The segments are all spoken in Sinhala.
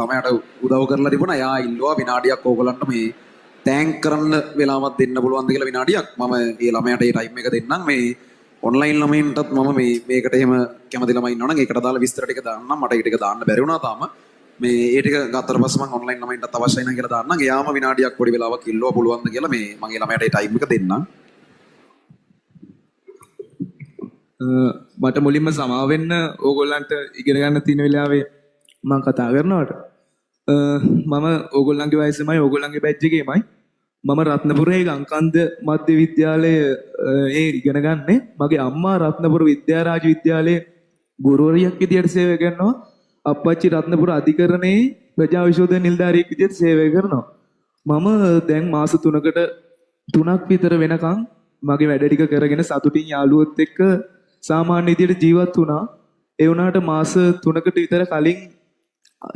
ළමයාට උදව් කරලා තිබුණා. එයා ඉල්ලුවා විනාඩියක් ඕගොල්ලන්ට මේ තෑන්ක් කරන්න වෙලාවක් දෙන්න පුළුවන්ද කියලා විනාඩියක්. මම ඒ ළමයාට ඒ ටයිම් එක දෙන්නම්. මේ ඔන්ලයින් ළමයින්ටත් මම මේකට එහෙම කැමති ළමයි ඉන්නවනම් ඒකට දාලා විස්තර ටික දාන්නම්. මට ඒ ටික දාන්න බැරි වුණා තාම. මේ ඒ ටික ගත්තට පස්සේ මම ඔන්ලයින් ළමයින්ටත් අවශ්‍යයි නම් කියලා දාන්නම්. එයාම විනාඩියක් පොඩි වෙලාවක් ඉල්ලුවා පුළුවන්ද කියලා මේ මම ඒ ළමයාට ඒ ටයිම් එක දෙන්නම්. මට මුලින්ම සමාව වෙන්න ඕගොල්ලන්ට ඉගෙන ගන්න තියෙන වෙලාවේ මම කතා කරනවට මම ඕගොල්ලන්ගේ වයසෙමයි ඕගොල්ලන්ගේ බැච් එකේමයි මම රත්නපුරේ ගංකන්ද මධ්‍ය විද්‍යාලයේ ඉගෙන ගන්නෙ. මගේ අම්මා රත්නපුර විද්‍යාරාජ විද්‍යාලයේ ගුරුවරියක් විදියට සේවය කරනවා. අප්පච්චි රත්නපුර අධිකරණයේ ප්‍රජා විශෝධන නිලධාරියෙක් විදියට සේවය කරනවා. මම දැන් මාස 3ක් විතර වෙනකන් මගේ වැඩ ටික කරගෙන සතුටින් යාළුවොත් එක්ක සාමාන්‍ය විදියට ජීවත් වුණා. ඒ වුණාට මාස 3කට විතර කලින්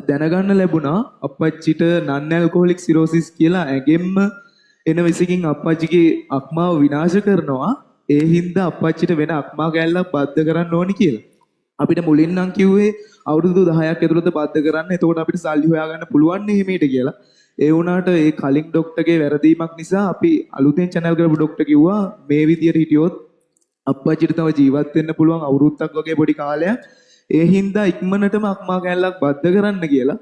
දැනගන්න ලැබුණා අප්පච්චිට නන් ඇල්කොහොලික් සිරෝසිස් කියලා ඇගෙම්ම එන විසකින් අප්පච්චිගේ අක්මාව විනාශ කරනවා. ඒ හින්දා අප්පච්චිට වෙන අක්මා කැල්ලක් බද්ධ කරන්න ඕනි කියලා. අපිට මුලින් නම් කිව්වේ අවුරුදු 10ක් ඇතුළත බද්ධ කරන්න. එතකොට අපිට සල්ලි හොයාගන්න පුළුවන් නේ මේට කියලා. ඒ වුණාට ඒ කලින් ડોක්ටර්ගේ වැරදීමක් නිසා අපි අලුතෙන් channel කරපු ડોක්ටර් කිව්වා මේ විදියට හිටියොත් අප්පච්චිට තව ජීවත් වෙන්න පුළුවන් අවුරුද්දක් වගේ පොඩි කාලයක්. ඒ හින්දා ඉක්මනටම අක්මා කැල්ලක් බද්ධ කරන්න කියලා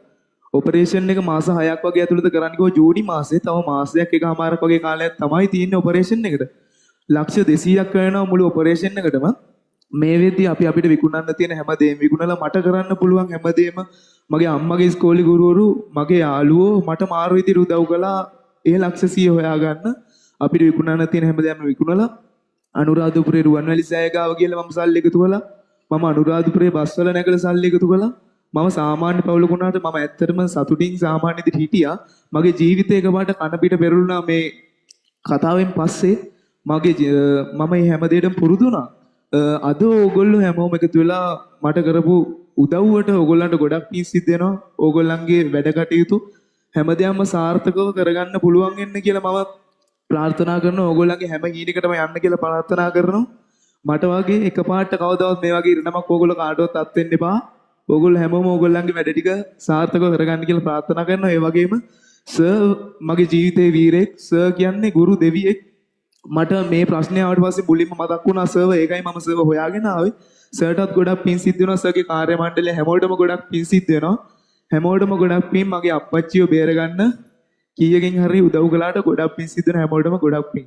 ඔපරේෂන් එක මාස 6ක් වගේ ඇතුළත කරන්න කිව්වා. ජූනි මාසේ තව මාසයක් එකමාරක් වගේ කාලයක් තමයි තියෙන්නේ ඔපරේෂන් එකට. ලක්ෂ 200ක් වෙනවා මුළු ඔපරේෂන් එකටම. මේ වෙද්දී අපිට විකුණන්න තියෙන හැමදේම විකුණලා මට කරන්න පුළුවන් හැමදේම මගේ අම්මගේ ඉස්කෝලේ ගුරුවරු මගේ යාළුවෝ මට මාරු විදිහට උදව් කළා. ඒ ලක්ෂ 100 හොයාගන්න අපිට විකුණන්න තියෙන හැමදේම විකුණලා අනුරාධපුරේ රුවන්වැලි සෑය ගාව කියලා මම සල්ලි එකතු කළා. මම අනුරාධපුරේ බස්වල නැගලා සල්ලි එකතු කළා. මම සාමාන්‍ය පවුලක වුණාට මම ඇත්තටම සතුටින් සාමාන්‍ය විදිහට හිටියා. මගේ ජීවිතේ එකපාරට කන පිට පෙරළුණා මේ කතාවෙන් පස්සේ. මම මේ හැමදේටම පුරුදු වුණා. අද ඕගොල්ලෝ හැමෝම එකතු වෙලා මට කරපු උදව්වට ඕගොල්ලන්ට ගොඩක් පිං සිද්ධ වෙනවා. ඕගොල්ලන්ගේ වැඩ කටයුතු හැමදේම සාර්ථකව කරගන්න පුළුවන් වෙන්න කියලා මම ප්‍රාර්ථනා කරනවා. ඕගොල්ලන්ගේ හැම හීනකටම යන්න කියලා ප්‍රාර්ථනා කරනවා. මට වගේ එකපාරට කවදාවත් මේ වගේ ඉරණමක් ඕගොල්ලෝ කාටවත් අත් වෙන්න එපා. ඕගොල්ලෝ හැමෝම ඕගොල්ලන්ගේ වැඩ ටික සාර්ථකව කරගන්න කියලා ප්‍රාර්ථනා කරනවා. ඒ වගේම සර් මගේ ජීවිතේ වීරෙක්. සර් කියන්නේ ගුරු දෙවියෙක්. මට මේ ප්‍රශ්නේ ආවට පස්සේ මුලින්ම මතක් වුණා සර්ව. ඒකයි මම සර්ව හොයාගෙන ආවේ. සර්ටත් ගොඩක් පිං සිද්ධ වෙනවා. සර්ගේ කාර්ය මණ්ඩලය හැමෝටම ගොඩක් පිං සිද්ධ වෙනවා. හැමෝටම ගොඩක් පිං මගේ අප්පච්චිව බේරගන්න කීයකින් හරි උදව් කළාට ගොඩක් පිං සිද්ධ වෙන හැමෝටම ගොඩක් පිං.